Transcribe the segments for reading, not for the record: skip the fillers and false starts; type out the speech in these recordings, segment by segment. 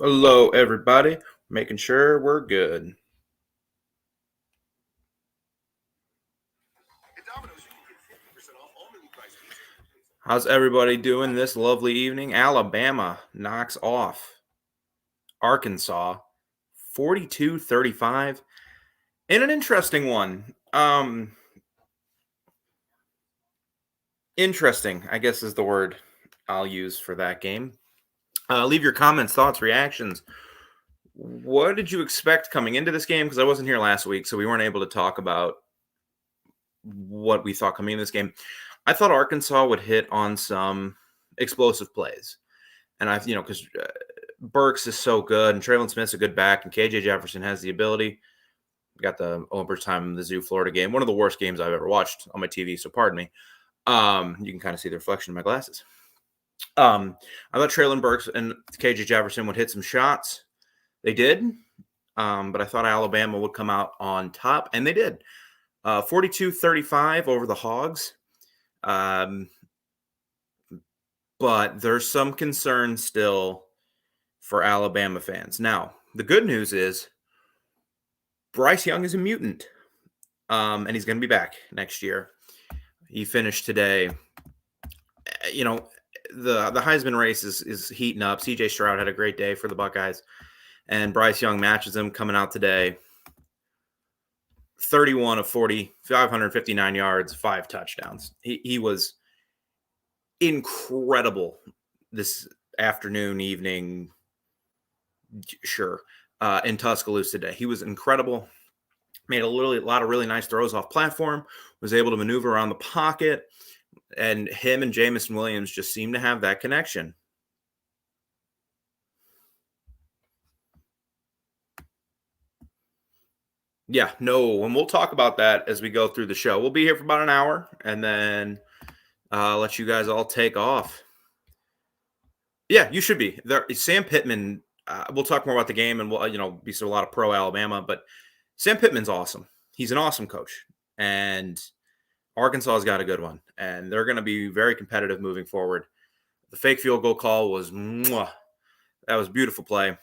Hello, everybody. Making sure we're good. How's everybody doing this lovely evening? Alabama knocks off Arkansas 42-35 in an interesting one. Interesting, I guess, is the word I'll use for that game. Leave your comments, thoughts, reactions. What did you expect coming into this game? Because I wasn't here last week, so we weren't able to talk about what we thought coming in this game. I thought Arkansas would hit on some explosive plays. And because Burks is so good and Traylon Smith's a good back and KJ Jefferson has the ability. We got the overtime Mizzou Florida game, one of the worst games I've ever watched on my TV. So pardon me. You can kind of see the reflection in my glasses. I thought Traylon Burks and KJ Jefferson would hit some shots. They did. But I thought Alabama would come out on top, and they did. 42-35 over the Hogs. But there's some concern still for Alabama fans. Now, the good news is Bryce Young is a mutant, and he's going to be back next year. He finished today. The Heisman race is heating up. C.J. Stroud had a great day for the Buckeyes, and Bryce Young matches him coming out today. 31 of 40, 559 yards, 5 touchdowns. He was incredible this evening, in Tuscaloosa today. He was incredible. Made a lot of really nice throws off platform, was able to maneuver around the pocket, and him and Jamison Williams just seem to have that connection. Yeah, no, and we'll talk about that as we go through the show. We'll be here for about an hour, and then let you guys all take off. Yeah, you should be there. Sam Pittman. We'll talk more about the game, and we'll be a lot of pro Alabama. But Sam Pittman's awesome. He's an awesome coach, and Arkansas's got a good one, and they're going to be very competitive moving forward. The fake field goal call was that was beautiful play.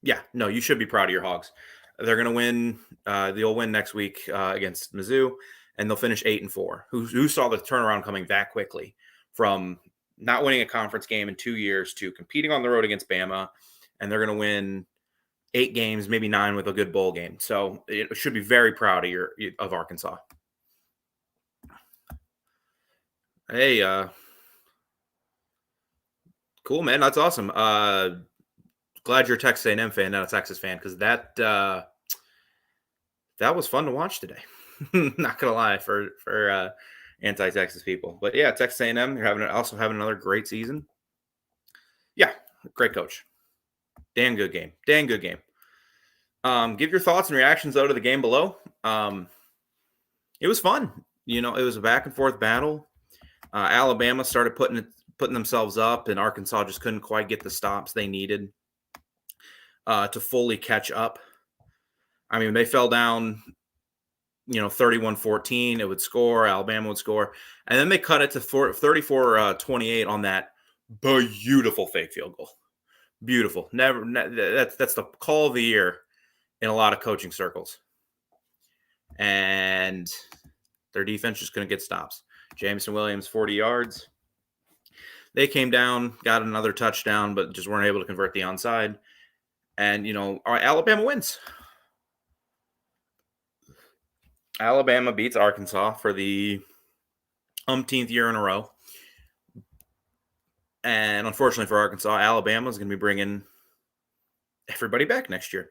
Yeah, no, you should be proud of your Hogs. They're going to win. They'll win next week against Mizzou, and they'll finish 8-4. Who saw the turnaround coming that quickly from not winning a conference game in 2 years to competing on the road against Bama, and they're going to win 8 games, maybe 9 with a good bowl game. So it should be very proud of Arkansas. Hey, cool, man. That's awesome. Glad you're a Texas A&M fan, not a Texas fan, because that was fun to watch today. Not gonna lie for anti-Texas people, but yeah, Texas A&M, they're also having another great season. Yeah, great coach. Damn good game. Give your thoughts and reactions though to the game below. It was fun. It was a back and forth battle. Alabama started putting themselves up, and Arkansas just couldn't quite get the stops they needed to fully catch up. I mean, they fell down, 31-14. It would score. Alabama would score. And then they cut it to 34-28 on that beautiful fake field goal. Beautiful. That's the call of the year in a lot of coaching circles. And their defense just couldn't get stops. Jamison Williams, 40 yards. They came down, got another touchdown, but just weren't able to convert the onside. And, Alabama wins. Alabama beats Arkansas for the umpteenth year in a row. And unfortunately for Arkansas, Alabama is going to be bringing everybody back next year.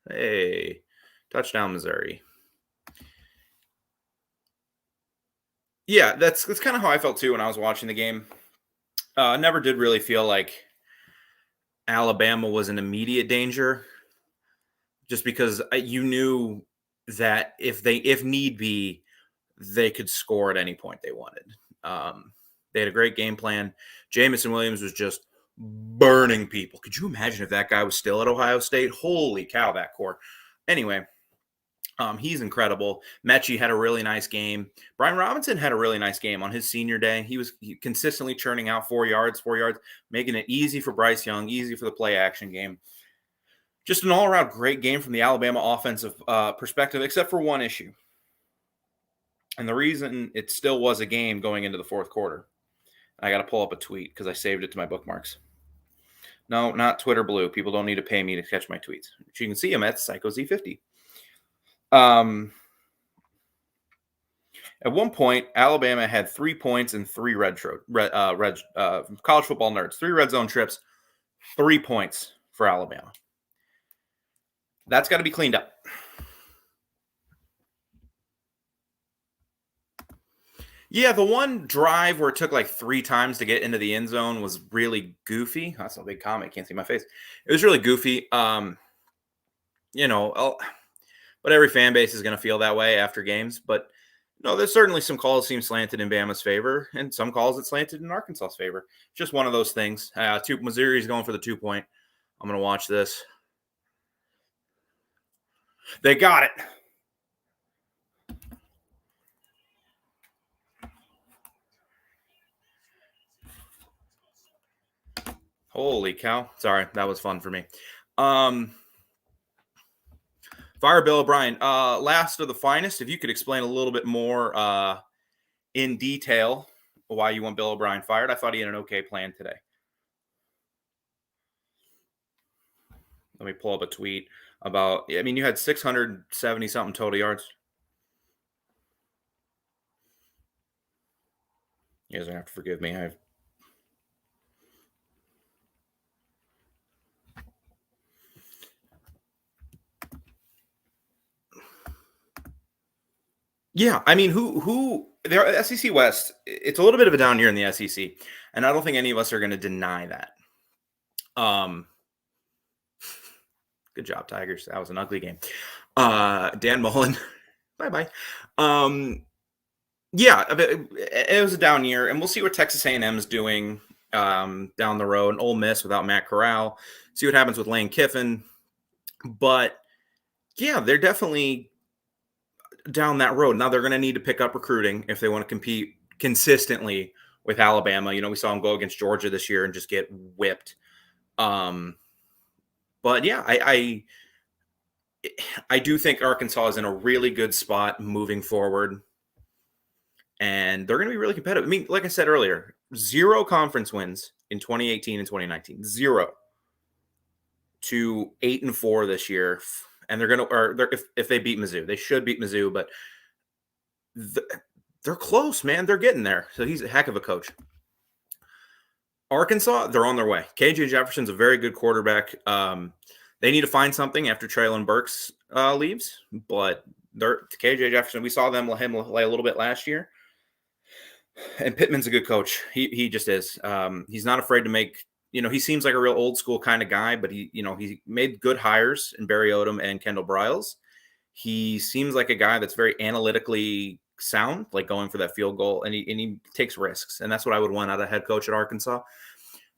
Hey, touchdown, Missouri. Yeah, that's kind of how I felt too when I was watching the game. I never did really feel like Alabama was in immediate danger, just because you knew that if need be, they could score at any point they wanted. They had a great game plan. Jamison Williams was just burning people. Could you imagine if that guy was still at Ohio State? Holy cow, that core. Anyway, He's incredible. Mechie had a really nice game. Brian Robinson had a really nice game on his senior day. He was consistently churning out 4 yards, making it easy for Bryce Young, easy for the play action game. Just an all-around great game from the Alabama offensive perspective, except for one issue. And the reason it still was a game going into the fourth quarter. I got to pull up a tweet because I saved it to my bookmarks. No, not Twitter Blue. People don't need to pay me to catch my tweets. You can see them at PsychoZ50. At one point, Alabama had 3 points and 3 college football nerds, 3 red zone trips, 3 points for Alabama. That's got to be cleaned up. Yeah, the one drive where it took like 3 times to get into the end zone was really goofy. That's a big comment. Can't see my face. It was really goofy. But every fan base is going to feel that way after games. But no, there's certainly some calls seem slanted in Bama's favor, and some calls that slanted in Arkansas's favor. Just one of those things. Missouri's going for the 2-point. I'm going to watch this. They got it. Holy cow. Sorry, that was fun for me. Fire Bill O'Brien. Last of the finest, if you could explain a little bit more in detail why you want Bill O'Brien fired. I thought he had an okay plan today. Let me pull up a tweet about, you had 670-something total yards. You guys are going to have to forgive me. Yeah, the SEC West, it's a little bit of a down year in the SEC, and I don't think any of us are going to deny that. Good job, Tigers. That was an ugly game. Dan Mullen, bye-bye. Yeah, it was a down year, and we'll see what Texas A&M is doing down the road. Ole Miss without Matt Corral. See what happens with Lane Kiffin. But, yeah, they're definitely down that road. Now they're going to need to pick up recruiting if they want to compete consistently with Alabama. We saw them go against Georgia this year and just get whipped. But yeah, I do think Arkansas is in a really good spot moving forward, and they're going to be really competitive. Like I said earlier, 0 conference wins in 2018 and 2019, 0 to 8-4 this year. And if they beat Mizzou, they should beat Mizzou, but they're close, man. They're getting there. So he's a heck of a coach. Arkansas, they're on their way. KJ Jefferson's a very good quarterback. They need to find something after Traylon Burks leaves, but KJ Jefferson, we saw him lay a little bit last year. And Pittman's a good coach. He just is. He's not afraid to make. He seems like a real old school kind of guy, but he made good hires in Barry Odom and Kendall Briles. He seems like a guy that's very analytically sound, like going for that field goal, and he takes risks. And that's what I would want out of a head coach at Arkansas,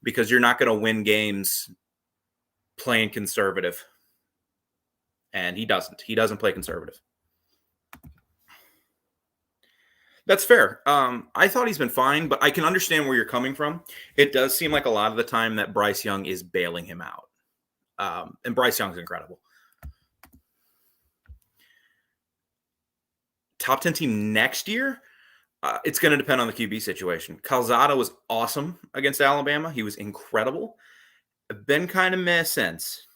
because you're not going to win games playing conservative. And he doesn't. He doesn't play conservative. That's fair. I thought he's been fine, but I can understand where you're coming from. It does seem like a lot of the time that Bryce Young is bailing him out. And Bryce Young's incredible. Top 10 team next year, it's going to depend on the QB situation. Calzada was awesome against Alabama. He was incredible. Been kind of meh since.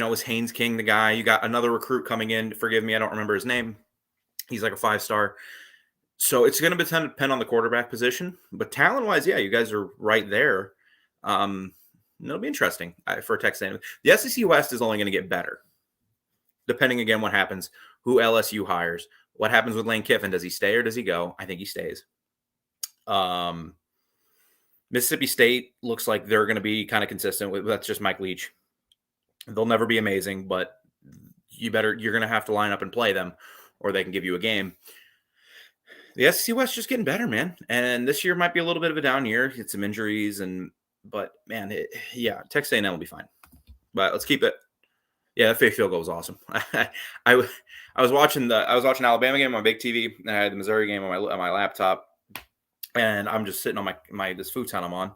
Was Haynes King the guy? You got another recruit coming in. Forgive me, I don't remember his name. He's like a 5-star. So it's going to depend on the quarterback position. But talent-wise, yeah, you guys are right there. It'll be interesting for Texas A&M. The SEC West is only going to get better, depending, again, what happens, who LSU hires, what happens with Lane Kiffin. Does he stay or does he go? I think he stays. Mississippi State looks like they're going to be kind of consistent with. That's just Mike Leach. They'll never be amazing, but you're going to have to line up and play them, or they can give you a game. The SEC West just getting better, man. And this year might be a little bit of a down year. Get some injuries, but man, Texas A&M will be fine. But let's keep it Yeah, that fake field goal was awesome. I was watching Alabama game on my big TV, and I had the Missouri game on my laptop, and I'm just sitting on my this futon I'm on,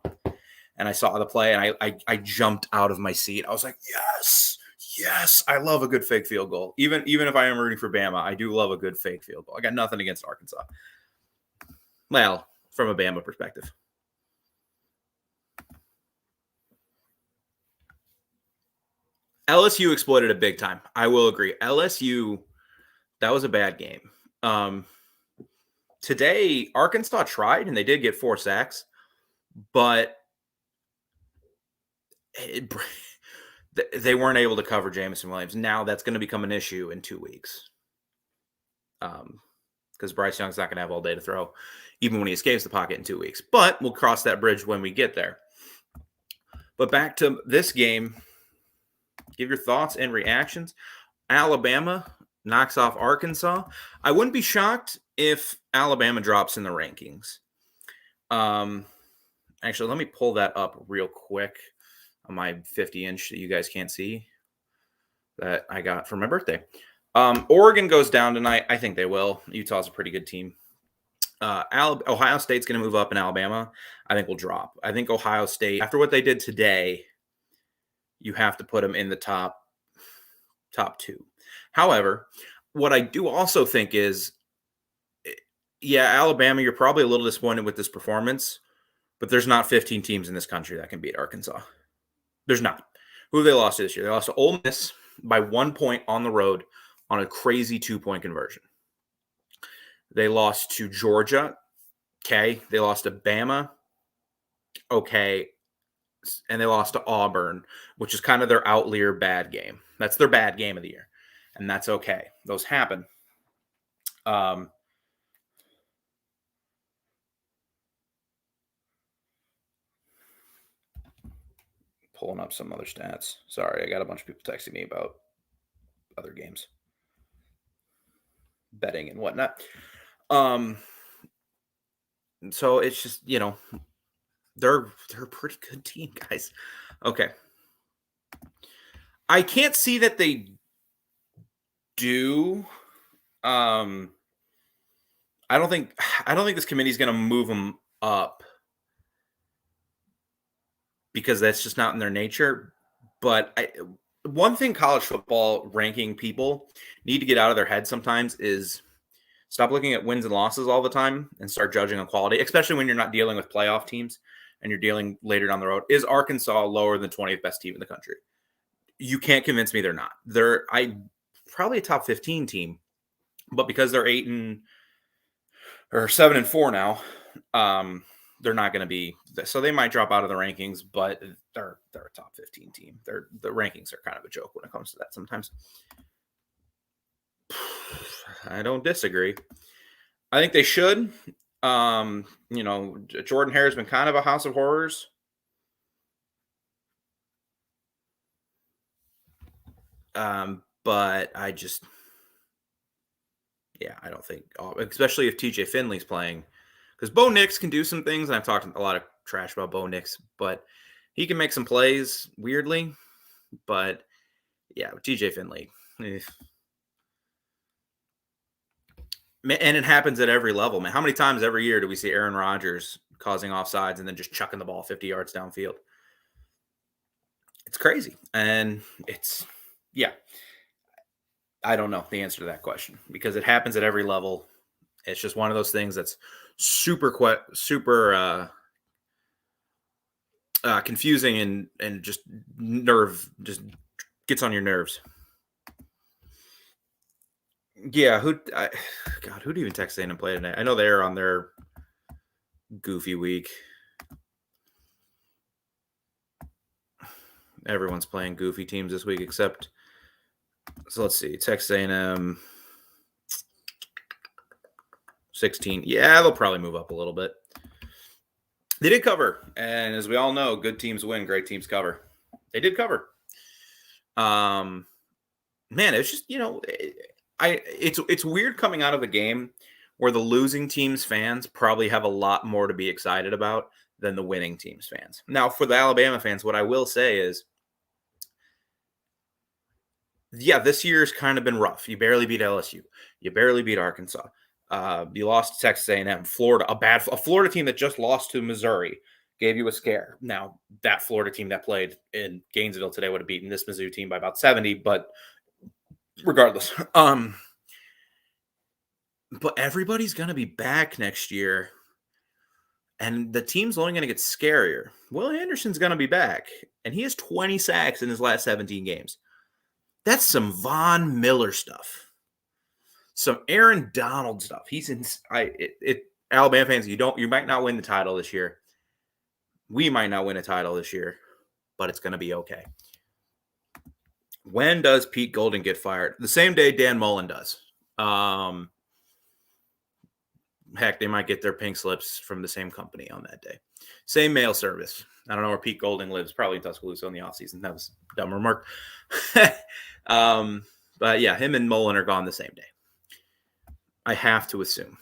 and I saw the play, and I jumped out of my seat. I was like, yes, yes, I love a good fake field goal. Even if I am rooting for Bama, I do love a good fake field goal. I got nothing against Arkansas. Well, from a Bama perspective. LSU exploited it big time. I will agree. LSU, that was a bad game. Today, Arkansas tried, and they did get 4 sacks, but they weren't able to cover Jameson Williams. Now that's going to become an issue in 2 weeks. Because Bryce Young's not going to have all day to throw, even when he escapes the pocket in 2 weeks. But we'll cross that bridge when we get there. But back to this game, give your thoughts and reactions. Alabama knocks off Arkansas. I wouldn't be shocked if Alabama drops in the rankings. Actually, let me pull that up real quick on my 50-inch that you guys can't see that I got for my birthday. Oregon goes down tonight. I think they will. Utah's a pretty good team. Ohio State's going to move up, and Alabama, I think, will drop. I think Ohio State, after what they did today, you have to put them in the top 2. However, what I do also think is, yeah, Alabama, you're probably a little disappointed with this performance, but there's not 15 teams in this country that can beat Arkansas. There's not. Who have they lost to this year? They lost to Ole Miss by 1 point on the road on a crazy 2-point conversion. They lost to Georgia. Okay. They lost to Bama. Okay. And they lost to Auburn, which is kind of their outlier bad game. That's their bad game of the year. And that's okay. Those happen. Pulling up some other stats. Sorry, I got a bunch of people texting me about other games, betting and whatnot. So it's just, they're a pretty good team, guys. Okay. I can't see that they do. I don't think this committee is going to move them up because that's just not in their nature. But one thing college football ranking people need to get out of their head sometimes is stop looking at wins and losses all the time and start judging on quality, especially when you're not dealing with playoff teams and you're dealing later down the road. Is Arkansas lower than 20th best team in the country? You can't convince me they're not. They're probably a top 15 team, but because they're 7-4 now, they're not going to be. So they might drop out of the rankings, but they're a top 15 team. The rankings are kind of a joke when it comes to that sometimes. I don't disagree. I think they should. Jordan Hare has been kind of a house of horrors. But I just, I don't think, especially if TJ Finley's playing, because Bo Nix can do some things, and I've talked a lot of trash about Bo Nix, but he can make some plays weirdly. But yeah, with TJ Finley. And it happens at every level, man. How many times every year do we see Aaron Rodgers causing offsides and then just chucking the ball 50 yards downfield? It's crazy. And I don't know the answer to that question because it happens at every level. It's just one of those things that's super confusing and just gets on your nerves. Yeah, who do even Texas A&M play tonight? I know they're on their goofy week. Everyone's playing goofy teams this week except. So let's see, Texas A&M 16. Yeah, they'll probably move up a little bit. They did cover, and as we all know, good teams win, great teams cover. They did cover. Man, it's just it's weird coming out of a game where the losing team's fans probably have a lot more to be excited about than the winning team's fans. Now, for the Alabama fans, what I will say is Yeah, this year's kind of been rough. You barely beat LSU. You barely beat Arkansas. You lost to Texas A&M. Florida, a Florida team that just lost to Missouri, gave you a scare. Now, that Florida team that played in Gainesville today would have beaten this Mizzou team by about 70, but regardless. But everybody's going to be back next year, and the team's only going to get scarier. Will Anderson's going to be back, and he has 20 sacks in his last 17 games. That's some Von Miller stuff. Some Aaron Donald stuff. He's in. Alabama fans, you might not win the title this year. We might not win a title this year, but it's going to be okay. When does Pete Golding get fired? The same day Dan Mullen does. Heck, they might get their pink slips from the same company on that day. Same mail service. I don't know where Pete Golding lives. Probably in Tuscaloosa in the offseason. That was a dumb remark. But yeah, him and Mullen are gone the same day. I have to assume.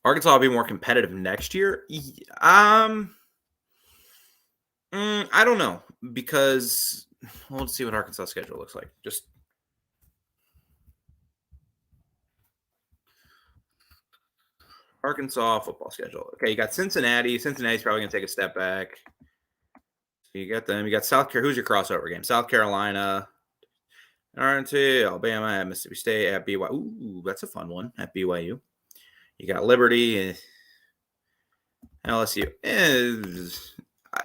Arkansas will be more competitive next year. I don't know, because let's see what Arkansas' schedule looks like. Just Arkansas football schedule. Okay, you got Cincinnati. Cincinnati's probably going to take a step back. So you got them. You got South Carolina. Who's your crossover game? South Carolina, Alabama, at Mississippi State, at BYU. Ooh, that's a fun one, at BYU. You got Liberty, LSU.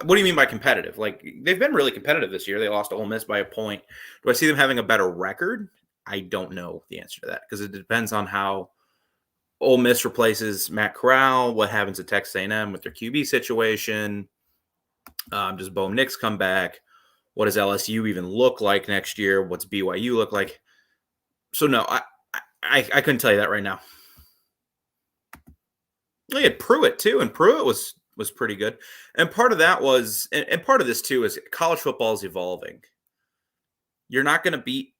What do you mean by competitive? Like, they've been really competitive this year. They lost to Ole Miss by a point. Do I see them having a better record? I don't know the answer to that, because it depends on how Ole Miss replaces Matt Corral, what happens at Texas A&M with their QB situation. Does Bo Nix come back? What does LSU even look like next year? What's BYU look like? So no, I couldn't tell you that right now. We had Pruitt too, and Pruitt was pretty good. And part of that was, and part of this too, is college football is evolving. You're not going to beat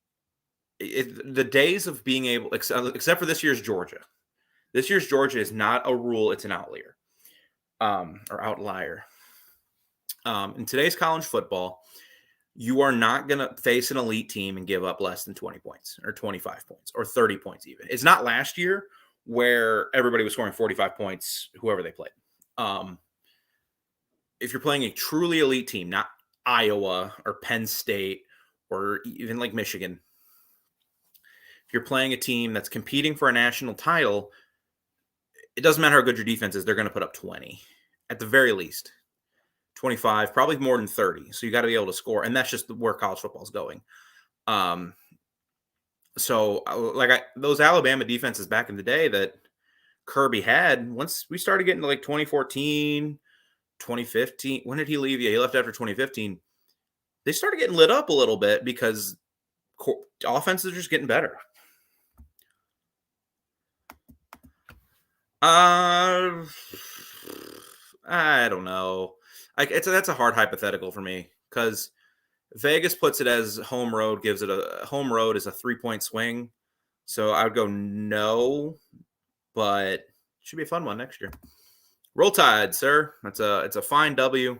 the days of being able, except for this year's Georgia. This year's Georgia is not a rule; it's an outlier, or outlier. In today's college football, you are not going to face an elite team and give up less than 20 points or 25 points or 30 points even. It's not last year where everybody was scoring 45 points, whoever they played. If you're playing a truly elite team, not Iowa or Penn State or even like Michigan, if you're playing a team that's competing for a national title, it doesn't matter how good your defense is, they're going to put up 20 at the very least. 25, probably more than 30. So you got to be able to score. And that's just where college football is going. So those Alabama defenses back in the day that Kirby had, once we started getting to like 2014, 2015, when did he leave? Yeah, he left after 2015. They started getting lit up a little bit because offenses are just getting better. I don't know. That's a hard hypothetical for me, because Vegas puts it as home road, gives it a home road is a 3-point swing. So I would go no, but it should be a fun one next year. Roll Tide, sir. It's a fine W.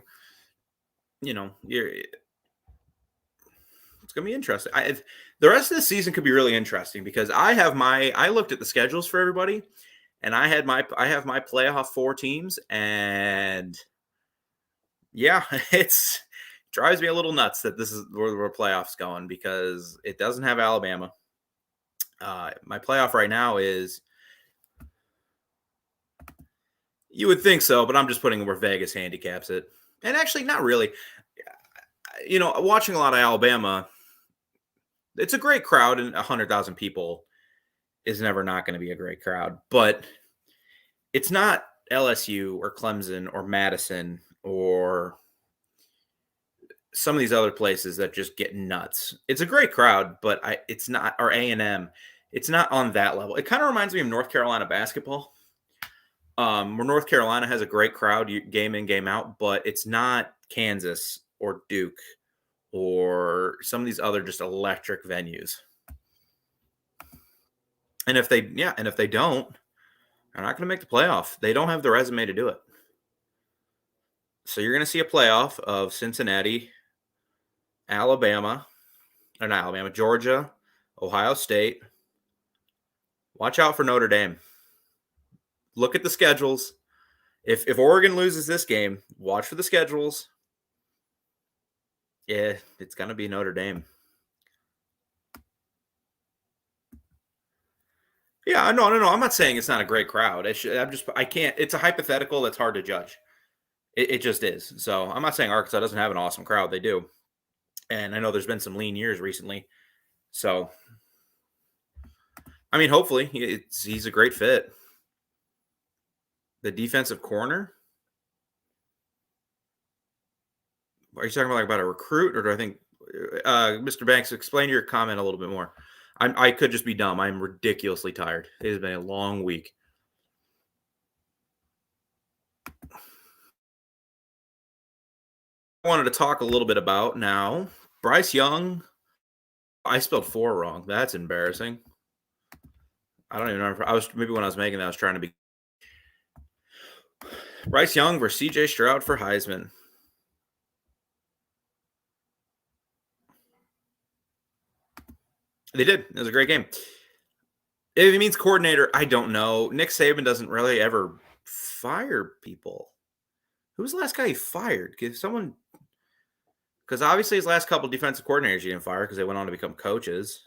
You know, it's gonna be interesting. The rest of the season could be really interesting, because I looked at the schedules for everybody, and I have my playoff 4 teams, and yeah, it's drives me a little nuts that this is where playoffs going, because it doesn't have Alabama. My playoff right now is, you would think so, but I'm just putting where Vegas handicaps it. And actually, not really. You know, watching a lot of Alabama, it's a great crowd, and 100,000 people is never not going to be a great crowd. But it's not LSU or Clemson or Madison or some of these other places that just get nuts. It's a great crowd, but it's not, or A&M. It's not on that level. It kind of reminds me of North Carolina basketball, where North Carolina has a great crowd game in, game out, but it's not Kansas or Duke or some of these other just electric venues. And if they don't, they're not going to make the playoff. They don't have the resume to do it. So you're going to see a playoff of Cincinnati, Alabama, or not Alabama, Georgia, Ohio State. Watch out for Notre Dame. Look at the schedules. If Oregon loses this game, watch for the schedules. Yeah, it's going to be Notre Dame. Yeah, no. I'm not saying it's not a great crowd. I can't. It's a hypothetical that's hard to judge. It just is. So I'm not saying Arkansas doesn't have an awesome crowd. They do, and I know there's been some lean years recently. So, I mean, hopefully he's a great fit. The defensive corner. Are you talking about a recruit, or do I think, Mr. Banks, explain your comment a little bit more? I could just be dumb. I'm ridiculously tired. It has been a long week. I wanted to talk a little bit about now. Bryce Young. I spelled 4 wrong. That's embarrassing. I don't even know. Maybe when I was making that, I was trying to be. Bryce Young versus C.J. Stroud for Heisman. They did. It was a great game. If it means coordinator, I don't know. Nick Saban doesn't really ever fire people. Who was the last guy he fired? Because obviously his last couple defensive coordinators he didn't fire because they went on to become coaches.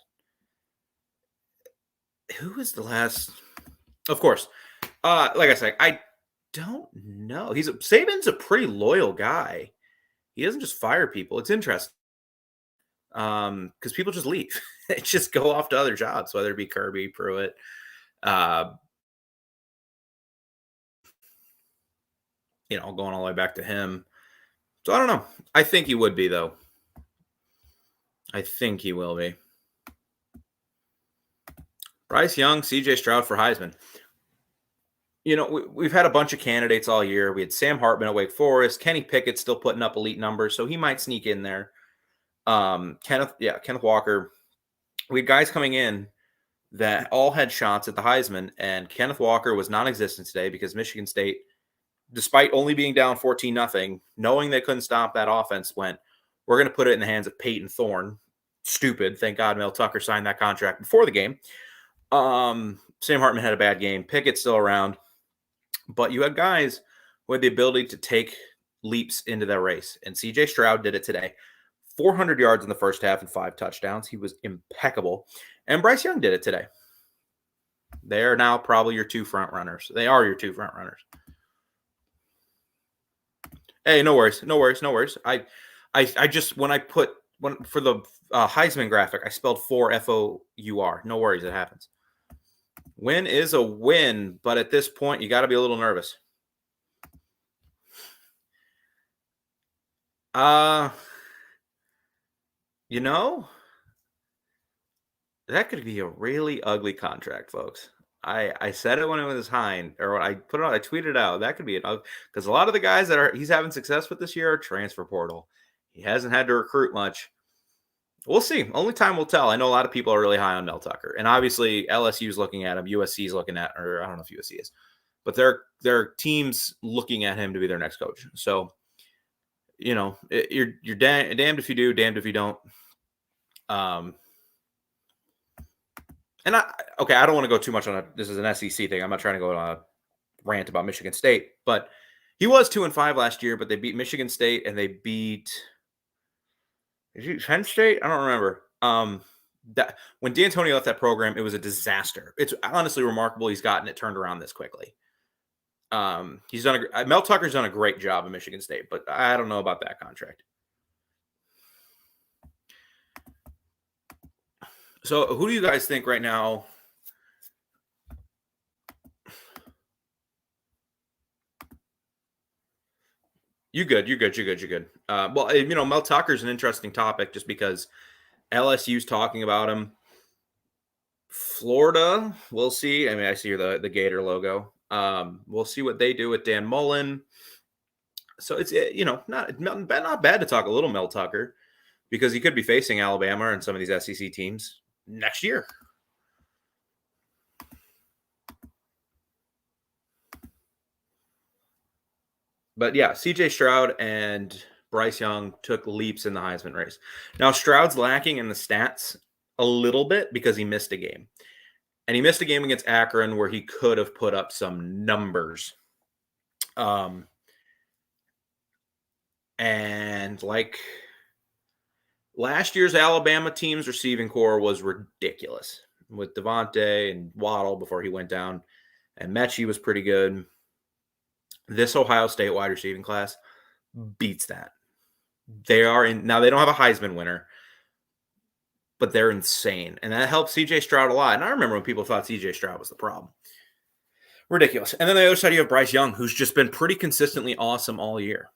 Who was the last? Of course. Like I said, I don't know. Saban's a pretty loyal guy. He doesn't just fire people. It's interesting. Because people just leave. They just go off to other jobs, whether it be Kirby, Pruitt. Going all the way back to him. So I don't know. I think he would be, though. I think he will be. Bryce Young, CJ Stroud for Heisman. We've had a bunch of candidates all year. We had Sam Hartman at Wake Forest. Kenny Pickett still putting up elite numbers, so he might sneak in there. Kenneth Walker. We had guys coming in that all had shots at the Heisman, and Kenneth Walker was non-existent today because Michigan State, despite only being down 14-0, knowing they couldn't stop that offense, went, we're going to put it in the hands of Peyton Thorne. Stupid. Thank God Mel Tucker signed that contract before the game. Sam Hartman had a bad game. Pickett's still around. But you had guys who had the ability to take leaps into that race, and C.J. Stroud did it today. 400 yards in the first half and 5 touchdowns. He was impeccable. And Bryce Young did it today. They are now probably your 2 front runners. They are your 2 front runners. Hey, no worries. I just for the Heisman graphic, I spelled 4 F-O-U-R. No worries, it happens. Win is a win, but at this point, you got to be a little nervous. That could be a really ugly contract, folks. I said it when it was Hine, or I put it on, I tweeted it out. That could be because a lot of the guys that he's having success with this year are transfer portal. He hasn't had to recruit much. We'll see. Only time will tell. I know a lot of people are really high on Mel Tucker, and obviously LSU's looking at him. USC's looking at, or I don't know if USC is, but their team's looking at him to be their next coach. So, you're damned if you do, damned if you don't. And I don't want to go too much on this is an SEC thing. I'm not trying to go on a rant about Michigan State, but he was 2-5 last year, but they beat Michigan State and they beat Penn State. I don't remember. That when D'Antonio left that program, it was a disaster. It's honestly remarkable he's gotten it turned around this quickly. Mel Tucker's done a great job at Michigan State, but I don't know about that contract. So who do you guys think right now? You're good. Well, Mel Tucker's an interesting topic just because LSU's talking about him. Florida, we'll see. I mean, I see here the Gator logo. We'll see what they do with Dan Mullen. So it's not bad to talk a little Mel Tucker because he could be facing Alabama and some of these SEC teams next year. But yeah, CJ Stroud and Bryce Young took leaps in the Heisman race. Now, Stroud's lacking in the stats a little bit because he missed a game. And he missed a game against Akron where he could have put up some numbers. And like last year's Alabama team's receiving core was ridiculous with Devontae and Waddle before he went down. And Mechie was pretty good. This Ohio State wide receiving class beats that. They are in now. They don't have a Heisman winner, but they're insane, and that helps CJ Stroud a lot. And I remember when people thought CJ Stroud was the problem. Ridiculous. And then the other side, you have Bryce Young, who's just been pretty consistently awesome all year.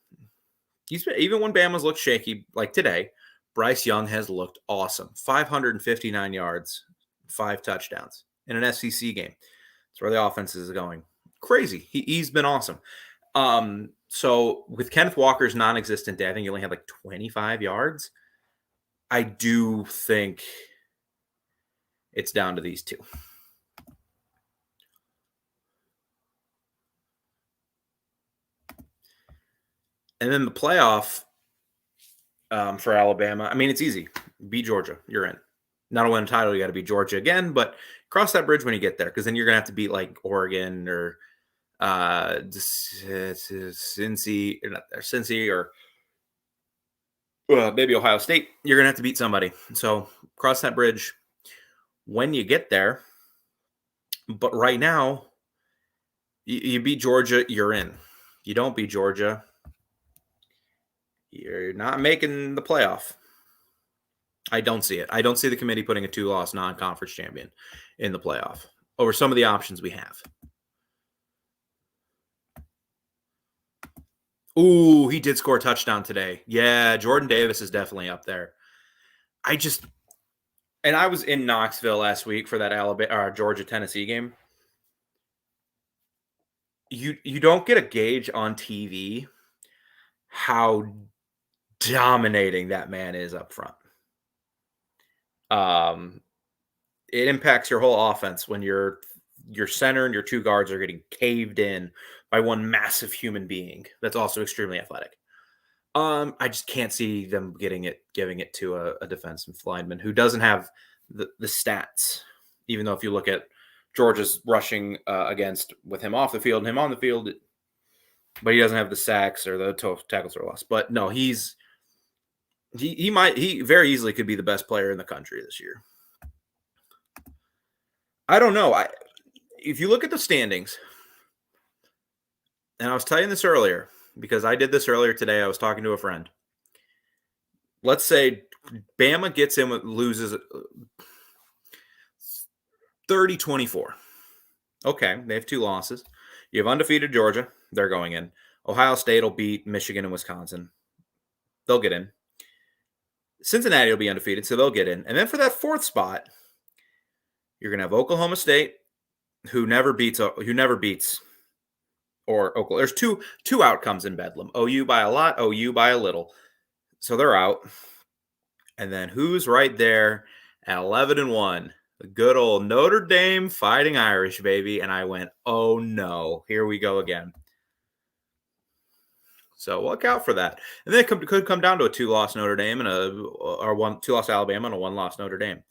He's been, even when Bama's looked shaky, like today, Bryce Young has looked awesome. 559 yards, 5 touchdowns in an SEC game. That's where the offense is going. Crazy. He's been awesome. So with Kenneth Walker's non-existent day, I think he only had like 25 yards. I do think it's down to these two. And then the playoff for Alabama, I mean, it's easy. Beat Georgia. You're in. Not to win a title, you got to beat Georgia again, but cross that bridge when you get there, because then you're going to have to beat like Oregon or Cincy or maybe Ohio State. You're going to have to beat somebody. So cross that bridge when you get there. But right now, you beat Georgia, you're in. You don't beat Georgia, you're not making the playoff. I don't see it. I don't see the committee putting a 2-loss non-conference champion in the playoff over some of the options we have. Ooh, he did score a touchdown today. Yeah, Jordan Davis is definitely up there. And I was in Knoxville last week for that Georgia-Tennessee game. You don't get a gauge on TV how dominating that man is up front. It impacts your whole offense when your center and your 2 guards are getting caved in by one massive human being that's also extremely athletic. I just can't see them giving it to a defensive lineman who doesn't have the stats. Even though if you look at Georgia's rushing against with him off the field and him on the field, but he doesn't have the sacks or the tackles for loss. But no, he very easily could be the best player in the country this year. I don't know. If you look at the standings, and I was telling this earlier because I did this earlier today. I was talking to a friend. Let's say Bama gets in loses 30-24. Okay, they have 2 losses. You have undefeated Georgia. They're going in. Ohio State will beat Michigan and Wisconsin. They'll get in. Cincinnati will be undefeated, so they'll get in. And then for that 4th spot, you're going to have Oklahoma State, who never beats, or Oklahoma. There's two outcomes in Bedlam. OU by a lot, OU by a little. So they're out. And then who's right there at 11-1? The good old Notre Dame Fighting Irish, baby. And I went, oh no, here we go again. So look out for that. And then it could come down to a 2-loss Notre Dame and a 2-loss Alabama and a 1-loss Notre Dame.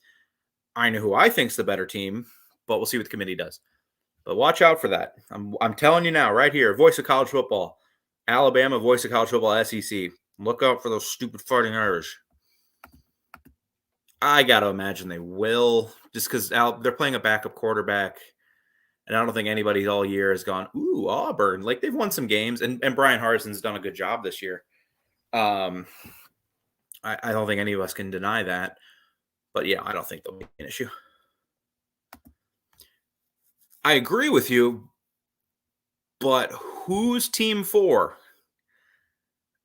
I know who I think's the better team, but we'll see what the committee does. But watch out for that. I'm telling you now, right here, voice of college football, Alabama, voice of college football, SEC. Look out for those stupid Fighting Irish. I got to imagine they will, just because they're playing a backup quarterback. And I don't think anybody all year has gone, ooh, Auburn. Like, they've won some games, and Brian Harsin's done a good job this year. I don't think any of us can deny that. But, yeah, I don't think there'll be an issue. I agree with you, but who's team 4?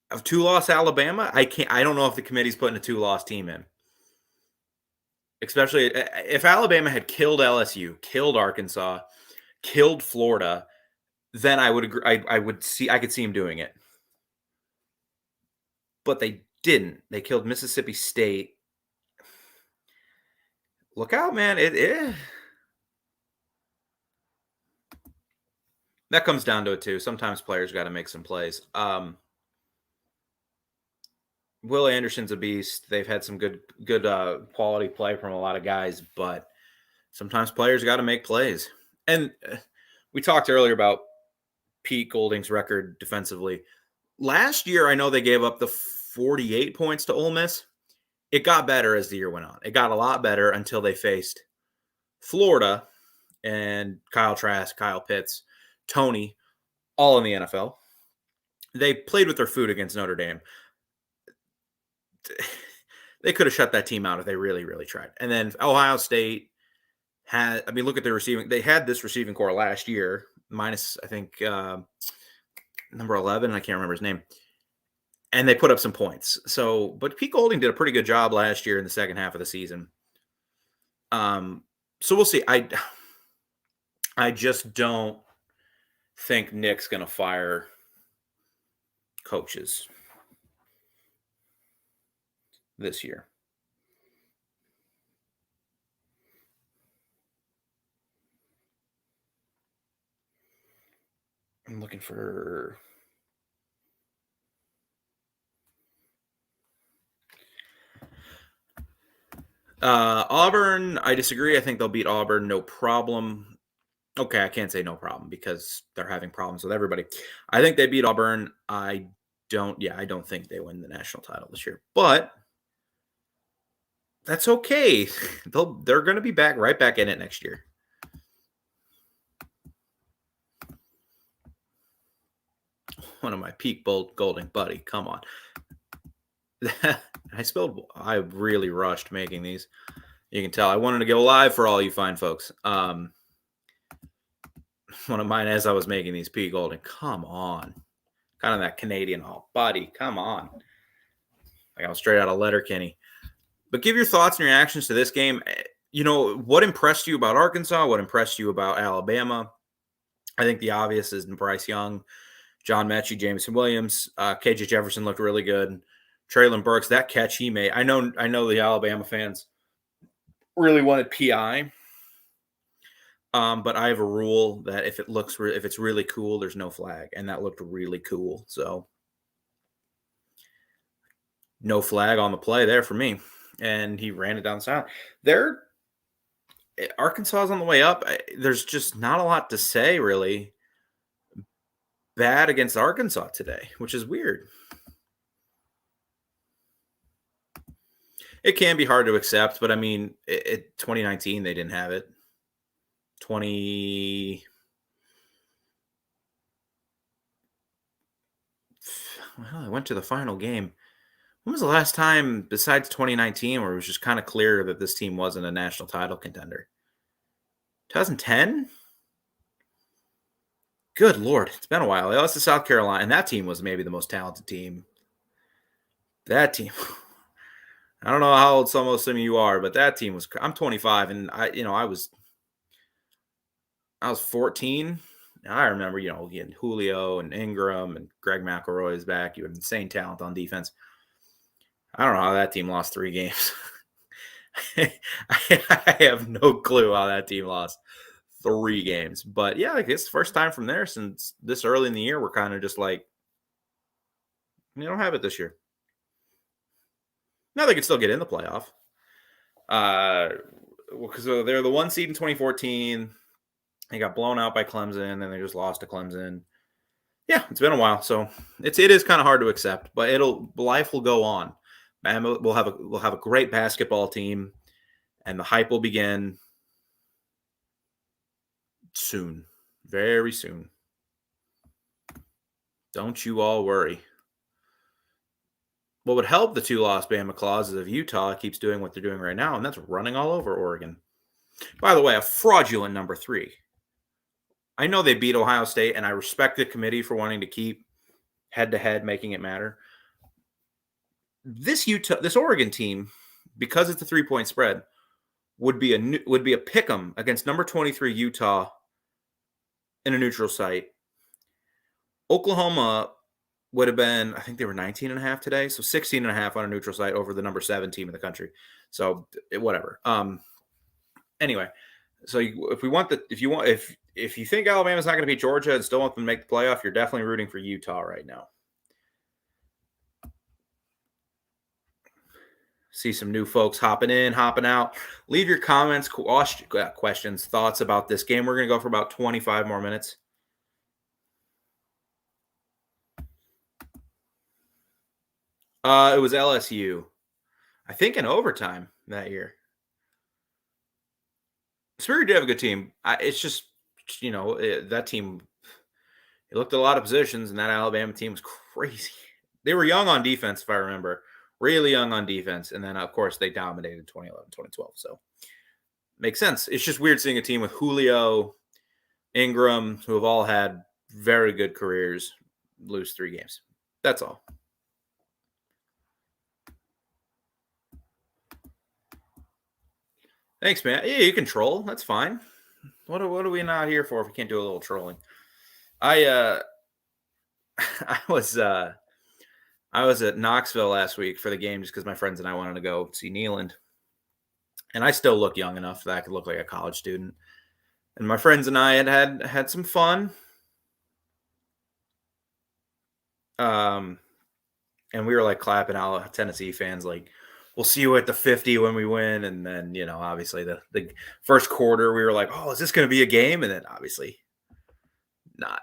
Of 2-loss Alabama? I don't know if the committee's putting a 2-loss team in. Especially if Alabama had killed LSU, killed Arkansas, killed Florida, then I would agree. I could see him doing it. But they didn't. They killed Mississippi State. Look out, man. That comes down to it too. Sometimes players got to make some plays. Will Anderson's a beast. They've had some good quality play from a lot of guys, but sometimes players got to make plays. And we talked earlier about Pete Golding's record defensively. Last year, I know they gave up the 48 points to Ole Miss. It got better as the year went on. It got a lot better until they faced Florida and Kyle Trask, Kyle Pitts, Tony, all in the NFL. They played with their food against Notre Dame. They could have shut that team out if they really, really tried. And then Ohio State look at their receiving. They had this receiving core last year, minus, I think, number 11. I can't remember his name. And they put up some points. So, but Pete Golding did a pretty good job last year in the second half of the season. So we'll see. I just don't think Nick's going to fire coaches this year. I'm looking for Auburn. I disagree. I think they'll beat Auburn, no problem. Okay, I can't say no problem because they're having problems with everybody. I think they beat Auburn. I don't think they win the national title this year, but that's okay. They're going to be right back in it next year. One of my Pete Golding buddy. Come on. I really rushed making these. You can tell I wanted to go live for all you fine folks. One of mine as I was making these, Pete Golding. Come on. Kind of that Canadian. Oh, buddy, come on. Like I was straight out of Letterkenny. But give your thoughts and reactions to this game. You know, what impressed you about Arkansas? What impressed you about Alabama? I think the obvious is Bryce Young, John Mechie, Jameson Williams. KJ Jefferson looked really good. Traylon Burks, that catch he made. I know the Alabama fans really wanted PI. But I have a rule that if it's really cool, there's no flag, and that looked really cool. So no flag on the play there for me, and he ran it down the sideline. Arkansas is on the way up. There's just not a lot to say really bad against Arkansas today, which is weird. It can be hard to accept, but I mean, 2019 they didn't have it. 20. Well, I went to the final game. When was the last time, besides 2019, where it was just kind of clear that this team wasn't a national title contender? 2010? Good Lord, it's been a while. They lost to South Carolina, and that team was maybe the most talented team. That team. I don't know how old some of you are, but that team was. I'm 25, and I was 14. I remember, getting Julio and Ingram and Greg McElroy is back. You have insane talent on defense. I don't know how that team lost 3 games. I have no clue how that team lost 3 games. But yeah, it's the first time from there since this early in the year, we're kind of just like, we don't have it this year. Now they can still get in the playoff. Because they're the 1 seed in 2014. They got blown out by Clemson, and they just lost to Clemson. Yeah, it's been a while, so it is kind of hard to accept, but life will go on. And we'll have a great basketball team, and the hype will begin soon, very soon. Don't you all worry. What would help the 2 lost Bama Claws is if Utah keeps doing what they're doing right now, and that's running all over Oregon. By the way, a fraudulent number 3. I know they beat Ohio State, and I respect the committee for wanting to keep head-to-head, making it matter. This Oregon team, because it's a 3-point spread, would be a pick 'em against number 23 Utah in a neutral site. Oklahoma would have been, I think they were 19.5 today, so 16.5 on a neutral site over the number 7 team in the country. So whatever. Anyway, so if if you think Alabama's not going to beat Georgia and still want them to make the playoff, you're definitely rooting for Utah right now. See some new folks hopping in, hopping out. Leave your comments, questions, thoughts about this game. We're going to go for about 25 more minutes. It was LSU. I think in overtime that year. Spirit did have a good team. It's just, that team, it looked at a lot of positions, and that Alabama team was crazy. They were young on defense, if I remember. Really young on defense. And then, of course, they dominated 2011, 2012. So, makes sense. It's just weird seeing a team with Julio, Ingram, who have all had very good careers, lose 3 games. That's all. Thanks, man. Yeah, you can troll. That's fine. What are we not here for if we can't do a little trolling? I was at Knoxville last week for the game just because my friends and I wanted to go see Neyland. And I still look young enough that I could look like a college student. And my friends and I had some fun. And we were like clapping out Tennessee fans like, we'll see you at the 50 when we win. And then, obviously the first quarter, we were like, oh, is this going to be a game? And then obviously not.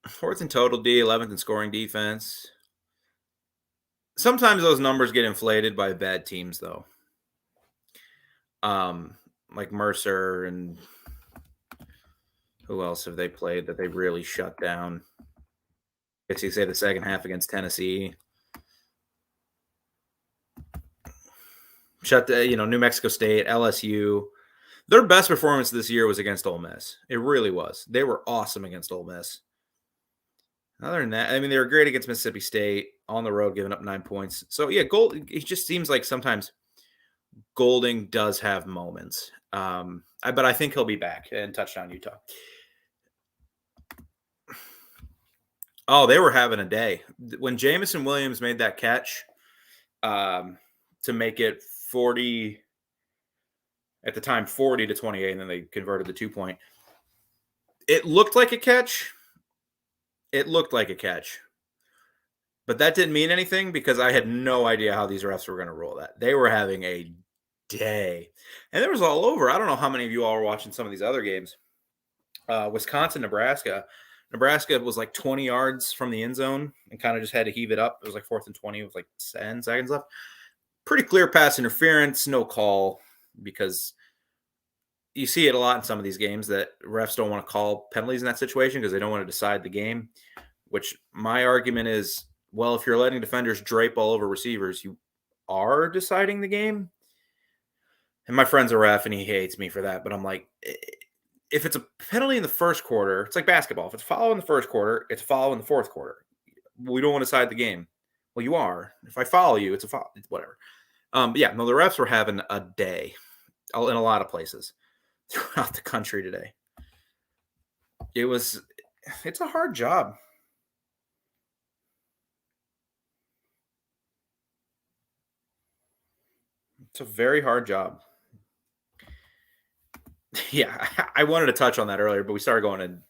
4th in total D, 11th in scoring defense. Sometimes those numbers get inflated by bad teams, though. Like Mercer and who else have they played that they really shut down? I guess you say the second half against Tennessee. New Mexico State, LSU. Their best performance this year was against Ole Miss. It really was. They were awesome against Ole Miss. Other than that, they were great against Mississippi State on the road, giving up 9 points. So, yeah, it just seems like sometimes Golding does have moments. But I think he'll be back and touchdown Utah. Oh, they were having a day. When Jamison Williams made that catch to make it 40, at the time 40 to 28, and then they converted the 2-point. It looked like a catch. But that didn't mean anything because I had no idea how these refs were going to rule that. They were having a day. And there was all over. I don't know how many of you all were watching some of these other games. Wisconsin, Nebraska. Nebraska was like 20 yards from the end zone and kind of just had to heave it up. It was like 4th and 20 with like 10 seconds left. Pretty clear pass interference, no call, because you see it a lot in some of these games that refs don't want to call penalties in that situation because they don't want to decide the game, which my argument is, well, if you're letting defenders drape all over receivers, you are deciding the game. And my friend's a ref, and he hates me for that. But I'm like, if it's a penalty in the first quarter, it's like basketball. If it's a foul in the first quarter, it's a foul in the fourth quarter. We don't want to decide the game. Well, you are. If I follow you, it's a foul. It's whatever. The refs were having a day in a lot of places throughout the country today. It's a hard job. It's a very hard job. Yeah, I wanted to touch on that earlier, but we started going in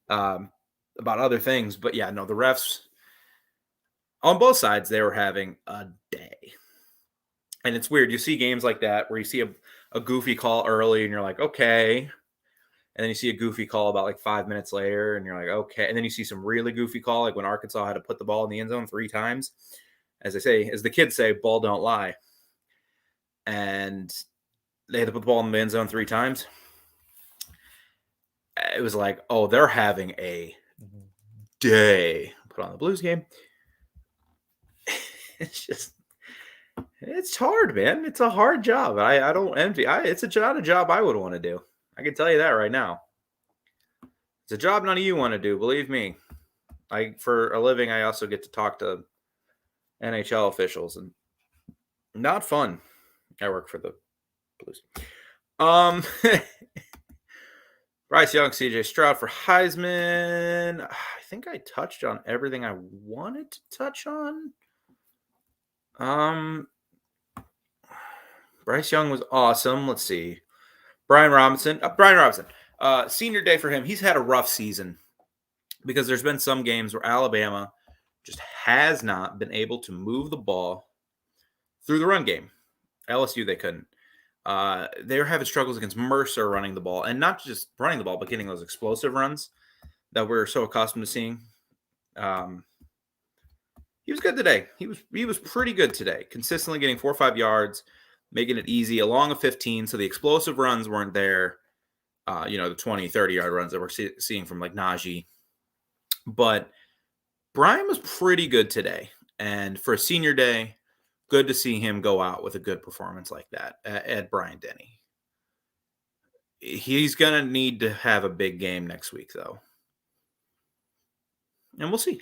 about other things. But yeah, no, the refs on both sides, they were having a day. And it's weird. You see games like that where you see a goofy call early and you're like, okay. And then you see a goofy call about like 5 minutes later and you're like, okay. And then you see some really goofy call, like when Arkansas had to put the ball in the end zone 3 times. As the kids say, ball don't lie. And they had to put the ball in the end zone 3 times. It was like, oh, they're having a day. Put on the Blues game. It's hard, man. It's a hard job. I don't envy. It's not a job I would want to do. I can tell you that right now. It's a job none of you want to do, believe me. For a living, I also get to talk to NHL officials, and not fun. I work for the Blues. Bryce Young, CJ Stroud for Heisman. I think I touched on everything I wanted to touch on. Bryce Young was awesome. Let's see. Brian Robinson. Brian Robinson. Senior day for him. He's had a rough season because there's been some games where Alabama just has not been able to move the ball through the run game. LSU, they couldn't. They were having struggles against Mercer running the ball, and not just running the ball, but getting those explosive runs that we're so accustomed to seeing. He was good today. He was pretty good today, consistently getting 4 or 5 yards, making it easy along a 15. So the explosive runs weren't there. The 20, 30-yard runs that we're seeing from like Najee. But Brian was pretty good today. And for a senior day, good to see him go out with a good performance like that at Bryant-Denny. He's going to need to have a big game next week, though. And we'll see.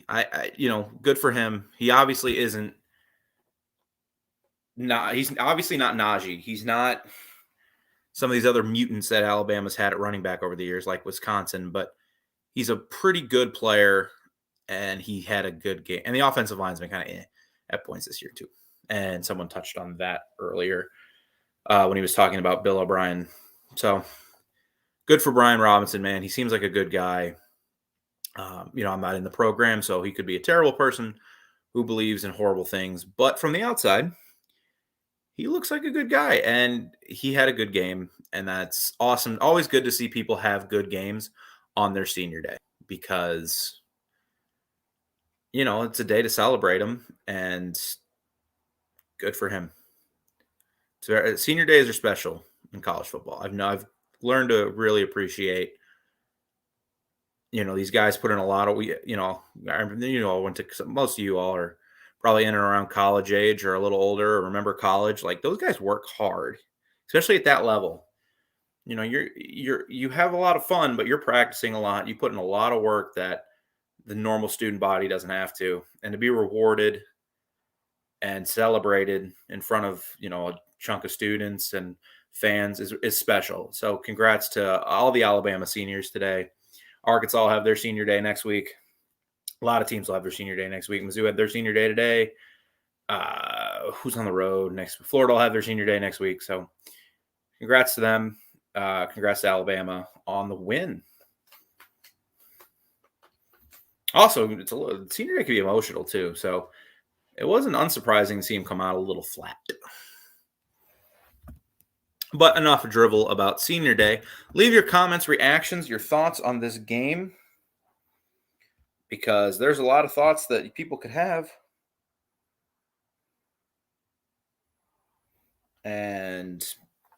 Good for him. He obviously isn't. He's obviously not Najee. He's not some of these other mutants that Alabama's had at running back over the years, like Wisconsin. But he's a pretty good player, and he had a good game. And the offensive line's been kind of at points this year too. And someone touched on that earlier when he was talking about Bill O'Brien. So good for Brian Robinson, man. He seems like a good guy. I'm not in the program, so he could be a terrible person who believes in horrible things. But from the outside, he looks like a good guy, and he had a good game, and that's awesome. Always good to see people have good games on their senior day because, it's a day to celebrate him, and good for him. So senior days are special in college football. I've learned to really appreciate. These guys put in a lot of, most of you all are probably in and around college age or a little older or remember college. Like those guys work hard, especially at that level. You have a lot of fun, but you're practicing a lot. You put in a lot of work that the normal student body doesn't have to. And to be rewarded and celebrated in front of, a chunk of students and fans is special. So congrats to all the Alabama seniors today. Arkansas will have their senior day next week. A lot of teams will have their senior day next week. Mizzou had their senior day today. Who's on the road next? Florida will have their senior day next week. So congrats to them. Congrats to Alabama on the win. Also, senior day can be emotional too. So it wasn't unsurprising to see him come out a little flat. But enough drivel about senior day. Leave your comments, reactions, your thoughts on this game, because there's a lot of thoughts that people could have. And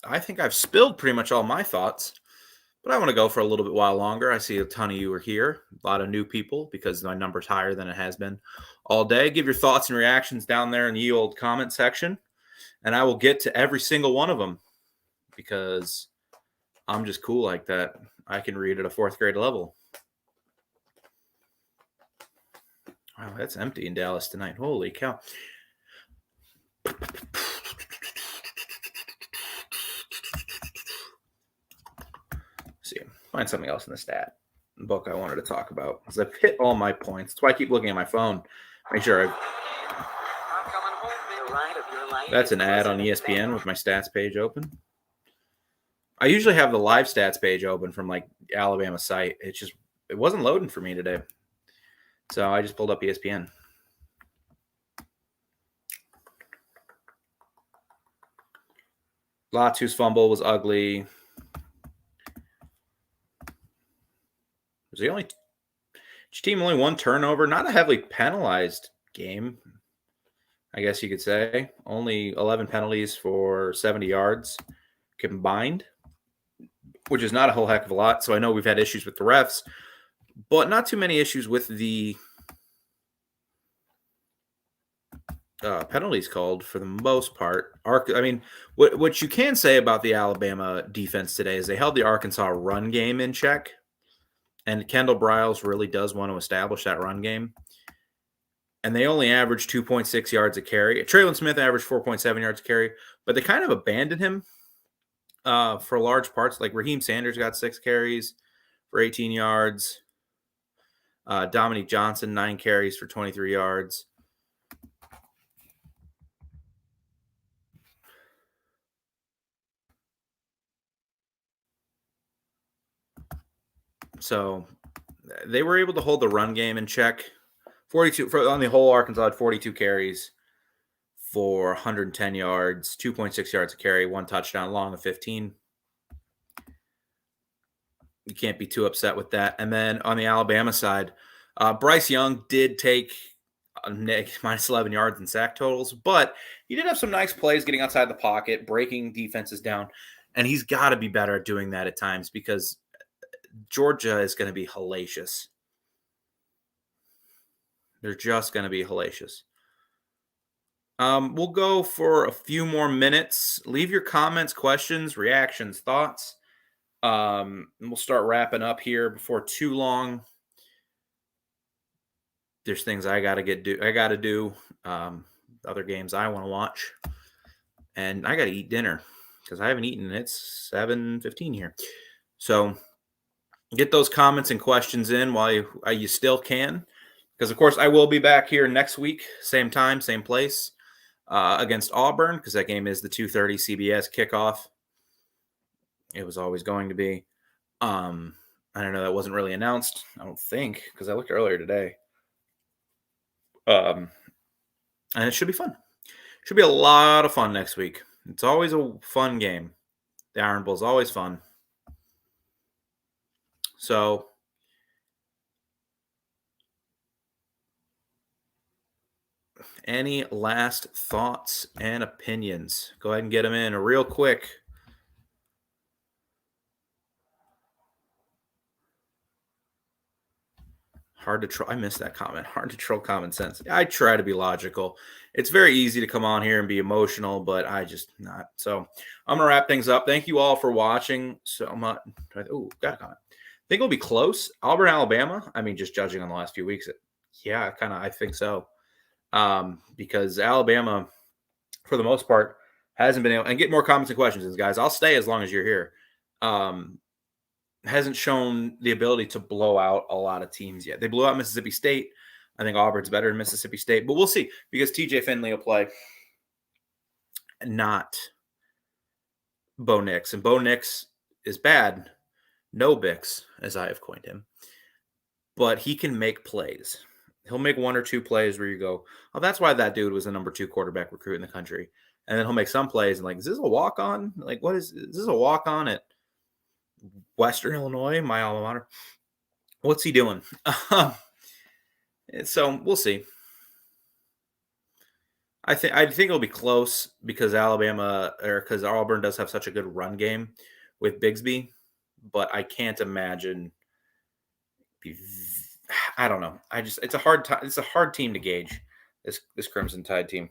I think I've spilled pretty much all my thoughts, but I want to go for a little bit while longer. I see a ton of you are here, a lot of new people because my number's higher than it has been all day. Give your thoughts and reactions down there in the old comment section, and I will get to every single one of them because I'm just cool like that. I can read at a 4th grade level. Wow, that's empty in Dallas tonight. Holy cow. See, find something else in the stat book I wanted to talk about because I've hit all my points. That's why I keep looking at my phone. Make sure That's an ad on ESPN with my stats page open. I usually have the live stats page open from like Alabama site. It wasn't loading for me today. So I just pulled up ESPN. Latu's fumble was ugly. Was the only team only one turnover? Not a heavily penalized game, I guess you could say. Only 11 penalties for 70 yards combined, which is not a whole heck of a lot. So I know we've had issues with the refs, but not too many issues with the penalties called for the most part. I mean, what you can say about the Alabama defense today is they held the Arkansas run game in check, and Kendall Briles really does want to establish that run game. And they only averaged 2.6 yards a carry. Traylon Smith averaged 4.7 yards a carry, but they kind of abandoned him for large parts. Like Raheem Sanders got 6 carries for 18 yards. Dominique Johnson, 9 carries for 23 yards. So they were able to hold the run game in check. 42 on the whole, Arkansas had 42 carries for 110 yards, 2.6 yards a carry, 1 touchdown, long of 15. You can't be too upset with that. And then on the Alabama side, Bryce Young did take minus 11 yards in sack totals, but he did have some nice plays getting outside the pocket, breaking defenses down. And he's got to be better at doing that at times because Georgia is going to be hellacious. They're just going to be hellacious. We'll go for a few more minutes. Leave your comments, questions, reactions, thoughts. And we'll start wrapping up here before too long. There's things I got to do. Other games I want to watch. And I got to eat dinner because I haven't eaten. It's 7:15 here. So get those comments and questions in while you still can. Because, of course, I will be back here next week, same time, same place, against Auburn, because that game is the 2:30 CBS kickoff. It was always going to be. I don't know. That wasn't really announced, I don't think, because I looked earlier today. And it should be fun. Should be a lot of fun next week. It's always a fun game. The Iron Bowl is always fun. So any last thoughts and opinions? Go ahead and get them in real quick. Hard to troll. I missed that comment. Hard to troll common sense. I try to be logical. It's very easy to come on here and be emotional, but I just not. So I'm gonna wrap things up. Thank you all for watching so much. Oh, got a comment. Think it'll be close. Auburn, Alabama. I mean, just judging on the last few weeks, yeah, I think so. Because Alabama, for the most part, hasn't been able and get more comments and questions, guys. I'll stay as long as you're here. Hasn't shown the ability to blow out a lot of teams yet. They blew out Mississippi State. I think Auburn's better than Mississippi State, but we'll see because TJ Finley will play, not Bo Nix. And Bo Nix is bad. No Bix, as I have coined him. But he can make plays. He'll make 1 or 2 plays where you go, oh, that's why that dude was the number 2 quarterback recruit in the country. And then he'll make some plays and like, is this a walk-on? Like, is this a walk-on at Western Illinois, my alma mater? What's he doing? So we'll see. I think it'll be close because because Auburn does have such a good run game with Bigsby, but I can't imagine. I don't know. It's a hard time. It's a hard team to gauge. This Crimson Tide team.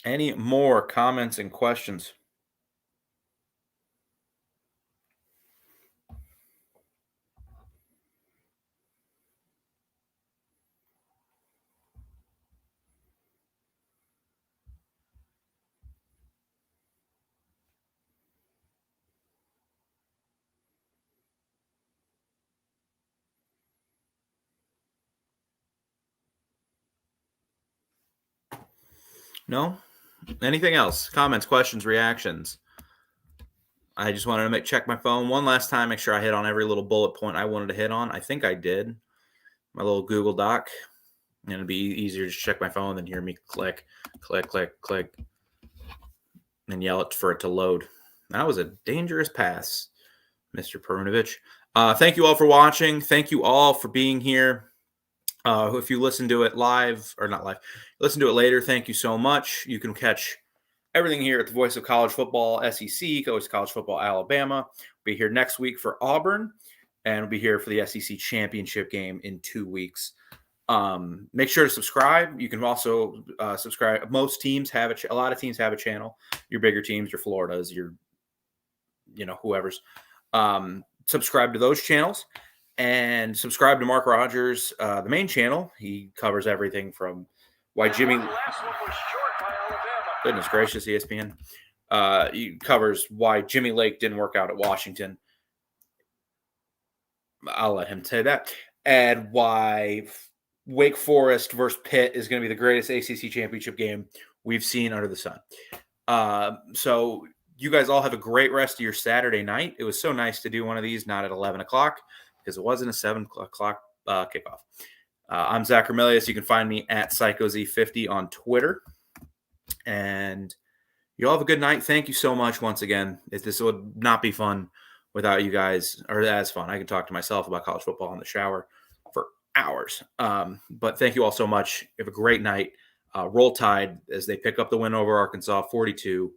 Any more comments and questions? No? Anything else? Comments, questions, reactions? I just wanted to check my phone one last time, make sure I hit on every little bullet point I wanted to hit on. I think I did. My little Google Doc. And it'd be easier to check my phone than hear me click, click, click, click, and yell for it to load. That was a dangerous pass, Mr. Perunovich. Thank you all for watching. Thank you all for being here. If you listen to it live, or not live, listen to it later, thank you so much. You can catch everything here at the Voice of College Football SEC, Voice of College Football Alabama. We'll be here next week for Auburn, and we'll be here for the SEC Championship game in 2 weeks. Make sure to subscribe. You can also subscribe. Most teams have a lot of teams have a channel. Your bigger teams, your Floridas, your whoever's. Subscribe to those channels. And subscribe to Mark Rogers, the main channel. He covers everything from why Jimmy. Goodness gracious, ESPN. He covers why Jimmy Lake didn't work out at Washington. I'll let him say that. And why Wake Forest versus Pitt is going to be the greatest ACC championship game we've seen under the sun. So you guys all have a great rest of your Saturday night. It was so nice to do one of these, not at 11 o'clock, because it wasn't a 7 o'clock kickoff. I'm Zach Ramelius. You can find me at PsychoZ50 on Twitter. And you all have a good night. Thank you so much once again. This would not be fun without you guys, or as fun. I can talk to myself about college football in the shower for hours. But thank you all so much. Have a great night. Roll Tide as they pick up the win over Arkansas, 42-35.